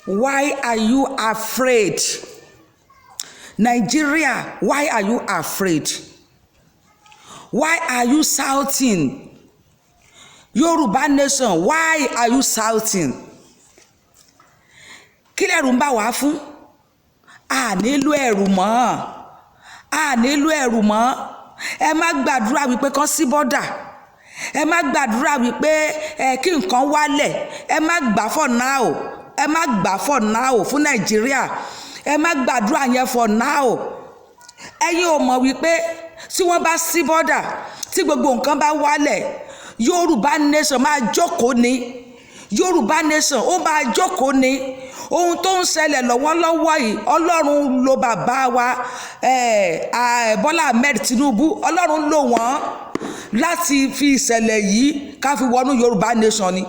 Why are you afraid? Nigeria, why are you afraid? Why are you shouting? Yoruba nation, why are you shouting? Kí lẹ̀rù ń bà wá fún? A nílò ẹ̀rù mọ́. A nílò ẹ̀rù mọ́. Ẹ má gbàdúrà wípé kán sí bọ́dà. Ẹ má gbàdúrà wípé kí nǹkan wálẹ̀. Ẹ má gbà for now. Ẹ má gbà for now fún Nàìjíríà. Ẹ má gbàdúrà yẹn for now. Ẹ̀yin ò mọ̀ wípé tí wọ́n bá sí bọ́dà, tí gbogbo nǹkan bá wálẹ̀, Yorùbá nation máa jókòó ni. Yorùbá nation ó máa jókòó ni. Ohun tó ń ṣẹlẹ̀ lọ́wọ́lọ́wọ́ yìí, Ọlọ́run lò bàbá wa Bọ́lá Ahmed Tinubu, Ọlọ́run lò wọ́n láti fi ìṣẹ̀lẹ̀ yìí ká fi wọnú Yorùbá nation ni.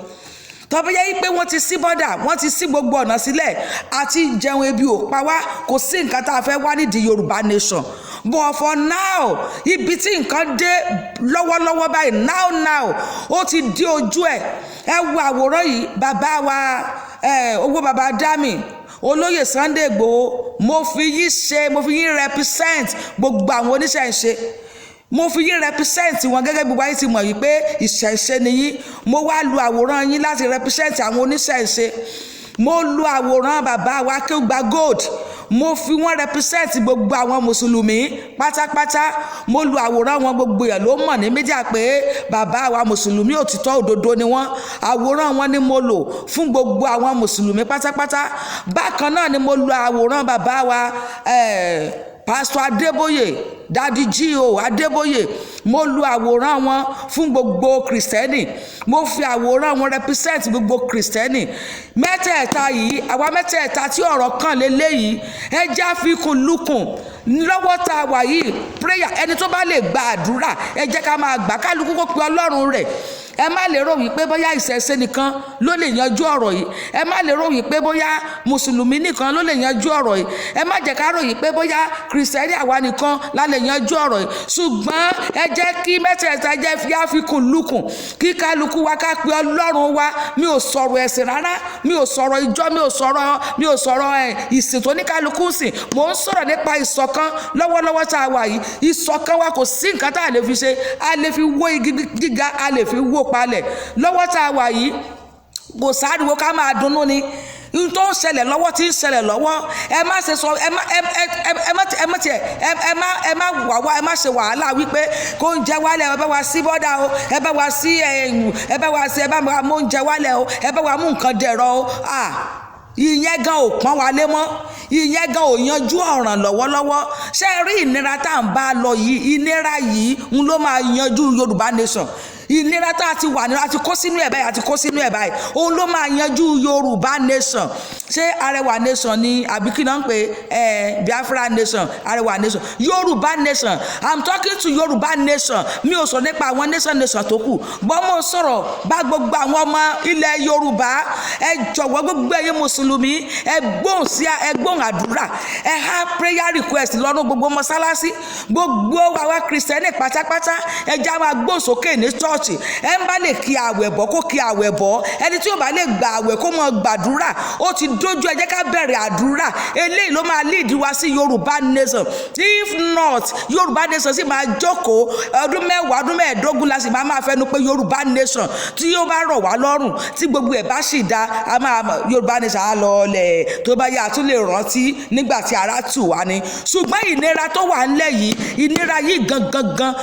Tọ́bí yẹ́ pé wọ́n ti sí bọ́dà, wọ́n ti sí gbogbo ọ̀nà sílẹ̀, àti jẹun ebi ò pa wá, kò sí nǹkan tá a fẹ́ wá nídìí Yorùbá nation. But for now, ibi tí nǹkan dé lọ́wọ́lọ́wọ́ báyìí, now, ó ti dé ojú ẹ̀. Ẹ wo àwòrán yìí, bàbá wa owó bàbá Dami, olóyè Sunday Igboho, mo fi yín represent gbogbo àwọn oníṣẹ̀ṣe. Mo fi yín represent wọn gẹ́gẹ́ bí wáyé ti mọ̀ yìí pé ìṣẹ̀ṣe ni yín. Mo wá lu àwòrán yín láti represent àwọn oníṣẹ̀ṣe. Mo lu àwòrán bàbá wa Akeugba Gold, mo fi wọ́n represent gbogbo àwọn mùsùlùmí pátápátá. Mo lu àwòrán wọn, gbogbo ẹ̀ ló mọ̀ ní mídíà pé bàbá wa mùsùlùmí òtítọ́ òdodo ni wọ́n. Àwòrán wọn ni mo lò fún gbogbo àwọn mùsùlùmí pátápátá. Bákan náà ni mo lu àwòrán bàbá wa Pastor Adébóyè, Daddy G.O. Adébóyè, mo lu àwòrán wọn fún gbogbo Kristẹni. Mo fi àwòrán wọn represent gbogbo Kristẹni. Mẹ́tẹ̀ẹ̀ta yìí, àwa mẹ́tẹ̀ẹ̀ta tí ọ̀rọ̀ kàn lélẹ́yìí, ẹ jẹ́ àfikún lukùn lọ́wọ́ tá a wà yìí. Prayer, ẹni tó bá lè gba àdúrà, ẹ jẹ́ ká máa gbà, kálukú kó pe Ọlọ́run rẹ̀. Ẹ má lè rò wípé bóyá ìṣẹ̀ṣe nìkan ló lè yanjú ọ̀rọ̀ yìí. Ẹ má lè rò wípé bóyá mùsùlùmí nìkan ló lè yanjú ọ̀rọ̀ yìí. Ẹ má jẹ́ ká rò wípé bóyá Kristẹni àwa nìkan la lè yanjú ọ̀rọ̀ yìí. Ṣùgbọ́n ẹ jẹ́ kí mẹ́tẹ̀ẹ̀ta jẹ́ fi àfikún lukùn, kí kálukú wa ká pe Ọlọ́run wa. Mi ò sọ̀rọ̀ ẹ̀sìn rárá, mi ò sọ̀rọ̀ ìjọ, mi ò sọ̀rọ̀ ìsìn tó ní kálukú sìn. Mò ń sọ̀rọ̀ nípa ìṣọ̀kan lọ́wọ́lọ́wọ́ tá a wà yìí. Ìṣọ̀kan wa kò sí nǹkan tá a lè fi ṣe. A lè fi wó igi gíga, a lè fi wó palẹ̀. Lọ́wọ́ tá a wà yìí, kò sáriwo ká máa dunnú ni. N tó ń ṣẹlẹ̀ lọ́wọ́ tí ń ṣẹlẹ̀ lọ́wọ́. Ẹ má ṣe sọ, ẹ má wà wá, ẹ má ṣe wàhálà wípé kó ń jẹ wálẹ̀, ẹ bá wa sí bọ́dà o, ẹ bá wa sí ẹ bá wa mú oúnjẹ wálẹ̀ o, ẹ bá wa mú nǹkan dẹ̀rọ̀ o. Ìyẹn gan ò pọ́n wa lé mọ́. Ìyẹn gan ò yanjú ọ̀ràn lọ́wọ́lọ́wọ́. Ṣé rí ìnira tá à ń bá lọ yìí, ìnira yìí ń ló máa yanjú Yorùbá nation. Ìnira tá a ti wà nínú, a ti kó sínú ẹ̀ báyìí, a ti kó sínú ẹ̀ báyìí, òun ló máa yanjú Yorùbá nation. Ṣé Arẹwà nation ni àbí kí náà ń pè Biafra nation, Arẹwà nation, Yorùbá nation. I'm talking to Yorùbá nation. Mi ò sọ nípa àwọn nation tó kù, bọ́ mo sọ̀rọ̀ bá gbogbo àwọn ọmọ ilẹ̀ Yorùbá. Ẹ jọ̀wọ́ gbogbo ẹ̀yin mùsùlùmí, ẹ gbóhùn àdúrà, ẹ há prayer request lọ́rùn gbogbo mọ́sálásí, gbogbo àwa Kristẹni pátápátá. Ẹ já máa gbóhùn sókè ní church. Ẹ ń bá lè kí àwẹ̀ bọ́ kó kí àwẹ̀ bọ́. Ẹni tí ó bá lè gba àwẹ̀ kó mọ gbàdúrà. Ó ti dójú, ẹ jẹ́ ká bẹ̀rẹ̀ àdúrà. Eléyìí ló máa lead wa sí Yorùbá nation. If not, Yorùbá nation sì máa jókòó ọdún 10, ọdún 15 la sì máa fẹnu pé Yorùbá nation. Tí ó bá rọ̀ wá lọ́rùn, tí gbogbo ẹ̀ bá sì dá, a máa Yorùbá nation á lọ lẹ̀. Tó bá yá tún lè rántí nígbà tí ara tù wá ni. Ṣùgbọ́n ìnira tó wà ńlẹ̀ yìí, ìnira yìí gangan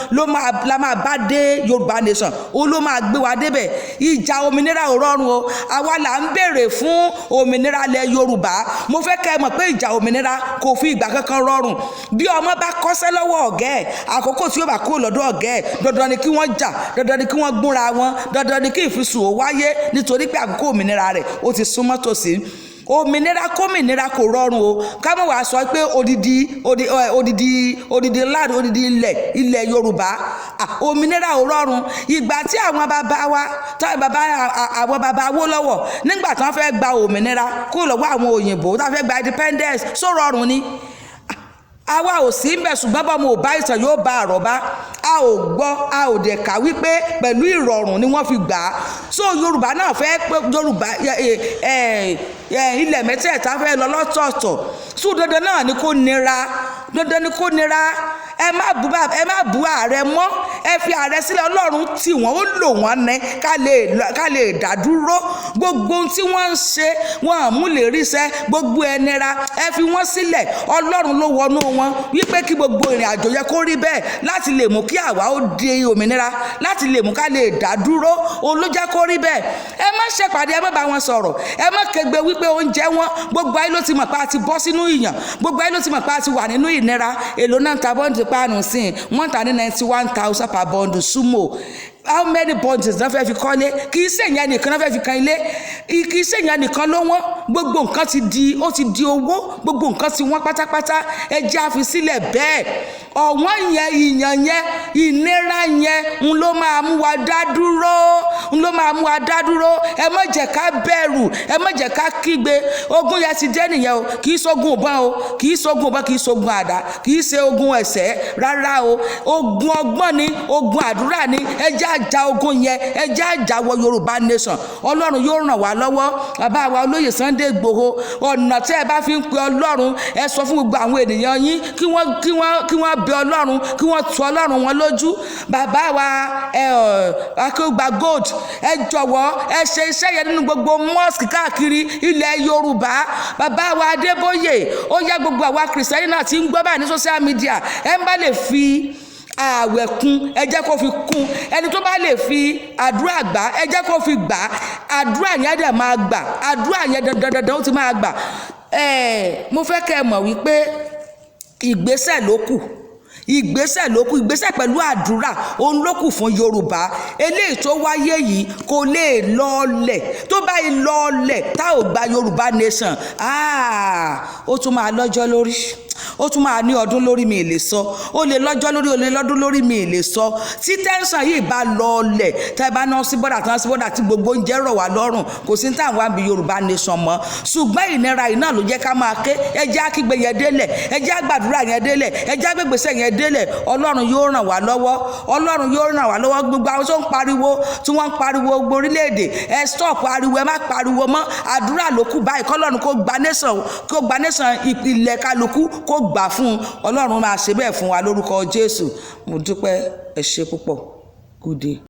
la máa bá dé Yorùbá nation. Ó ló máa gbé wa débẹ̀. Ìjà òmìnira ò rọrùn o. Àwa là ń béèrè fún òmìnira ilẹ̀ Yorùbá. Mo fẹ́ kẹ́ ẹ mọ̀ pé ìjà òmìnira kò fi ìgbà kankan rọrùn. Bí ọmọ bá kọ́ṣẹ́ lọ́wọ́ ọ̀gá ẹ̀, àkókò tí ó bá kúrò lọ́dọ̀ ọ̀gá ẹ̀, dandan ni kí wọ́n jà, dandan ni kí wọ́n gbúnra wọn, dandan ni kí ìfisùn ó wáyé, nítorí pé àkókò òmìnira rẹ̀ ó ti súnmọ́ tòsí. Òmìnira kómìnira kò rọrùn o. Ká mọ̀ wá sọ pé odidi land, odidi ilẹ̀ Yorùbá. Òmìnira ò rọrùn. Ìgbà tí àwọn bàbá wa, àwọn bàbá Awólọ́wọ̀, nígbà tí wọ́n fẹ́ gba òmìnira kúrò lọ́wọ́ àwọn òyìnbó, tí wọ́n fẹ́ gba independence, só rọrùn ni. àwa ò sí ń bẹ̀ ṣùgbọ́n bọ́mọ ò bá ìtàn yóò bá àrọ́bá. A ò gbọ́ a ò dẹ̀ kà wípé pẹ̀lú ìrọ̀rùn ni wọ́n fi gbà á. So Yorùbá náà fẹ́ pé Yorùbá ilẹ̀ mẹ́tẹ̀ẹ̀ta fẹ́ lọ lọ́tọ̀ọ̀tọ̀. So dandan náà ni kò nira, dandan ni kò nira. Ẹ má bú ààrẹ mọ́, ẹ fi ààrẹ sílẹ̀. Ọlọ́run tì wọ́n, ó lò wọ́n ní ká lè dá dúró. Gbogbo ohun tí wọ́n ń ṣe wọn àmú lè ríṣẹ́, gbogbo ẹ nira, ẹ fi wọ́n sílẹ̀. Ọlọ́run ló wọnú wọn wípé kí gbogbo ìrìn àjò yẹ kó rí bẹ́ẹ̀ láti lè mú kí àwa ó di òmìnira, láti lè mú ká lè dá dúró. Òun ló jẹ́ kó rí bẹ́ẹ̀. Ẹ má ṣèpàdé, ẹ má bá wọn sọ̀rọ̀, ẹ má kégbe wípé oúnjẹ wọn. Gbogbo ayé ló ti mọ̀ pé a ti bọ́ sínú ìyàn, gbogbo ayé ló ti mọ̀ pé a ti wà nínú ìnira. Èlò náà ń ta bọ́ǹdì páànù sí i, wọ́n ta ní 91,000 per bundle sumo. How many bundles náà fẹ́ fi kọ́lé? Kì í ṣe ìyẹn nìkan náà fẹ́ fi kan ilé, kì í ṣe ìyẹn nìkan ló wọ́n. Gbogbo nǹkan ti di owó, gbogbo nǹkan ti wọ́n pátápátá. Ẹ jẹ́ a fi sílẹ̀ bẹ́ẹ̀. Ọ̀wọ́n yẹn, ìyàn yẹn, ìnira yẹn ń ló máa mú wa dá dúró, ń ló máa mú wa dá dúró. Ẹ má jẹ́ ká bẹ̀rù, ẹ má jẹ́ ká kígbe. Ogun yẹn ti dé nìyẹn o, kì í ṣogun ìbọn o, kì í ṣogun ìbọn, kì í ṣogun àdá, kì í ṣe ogun ẹ̀ṣẹ́ rárá o. Ogun ọgbọ́n ni, ogun àdúrà ni. Ẹ jẹ́ àjà ogun yẹn, ẹ jẹ́ àjà wọ Yorùbá nation. Ọlọ́run yóò ràn wá lọ́wọ́. Bàbá wa olóyè Sunday Igboho, ọ̀nà tí ẹ bá fi ń pe Ọlọ́run, ẹ sọ fún gbogbo àwọn ènìyàn yín kí wọ́n bẹ Ọlọ́run, kí wọ́n tu Ọlọ́run wọn lójú. Bàbá wa Akéwùgbà Gold, ẹ jọ̀wọ́ ẹ ṣe iṣẹ́ yẹn nínú gbogbo mosque káàkiri ilẹ̀ Yorùbá. Bàbá wa Adébóyè, ó yá gbogbo àwa Kìrìsìtẹ́nì náà tí ń gbọ́ báyìí ní social media, ẹ ń bá lè fi ààwẹ̀ kún, ẹ jẹ́ kó fi kún. Ẹni tó bá lè fi àdúrà gbà, ẹ jẹ́ kó fi gbà. Àdúrà yẹn dẹ̀ máa gbà, àdúrà yẹn dandan ó ti máa gbà. Mo fẹ́ kẹ́ ẹ mọ̀ wípé ìgbésẹ̀ ló kù, ìgbésẹ̀ pẹ̀lú àdúrà òun ló kù fún Yorùbá. Eléyìí tó wáyé yìí kò lè lọọlẹ̀. Tó bá yìí lọọlẹ̀ tá ò gba Yorùbá nation, ó tún máa lọ́jọ́ lórí, ó tún máa ní ọdún lórí, mi ì lè sọ. Ó lè lọ́jọ́ lórí, ó lè lọ́dún lórí, mi ì lè sọ. Tí tẹ́ńsán yìí bá lọọlẹ̀, tá ẹ bá ná sí bọ́dà tán sí bọ́dà tí gbogbo oúnjẹ rọ̀ wá lọ́rùn, kò sí táwọn àbí Yorùbá nation mọ́. Ṣùgbọ́n ìnira yìí náà ló jẹ́ ká máa ké. Ẹ jẹ́ àkígbe yẹn délẹ̀, ẹ jẹ́ àgbàdúrà yẹn délẹ̀, ẹ jẹ́ àgbègbèsẹ̀ yẹn délẹ̀. Ọlọ́run yóò ràn wá lọ́wọ́, Ọlọ́run yóò ràn wá lọ́wọ́. Gbogbo àwọn tó ń pariwo, tí wọ́n ń pariwo gbogbo orílẹ̀-èdè, ẹ stop ariwo, ẹ má pariwo mọ́. Àdúrà ló kù báyìí. Kọ́lọ́run kó gba nation ilẹ̀ kálukú, kó gbà fún un. Ọlọ́run máa ṣe bẹ́ẹ̀ fún wa lórúkọ Jésù. Mo dúpẹ́, ẹ ṣé púpọ̀. Good day.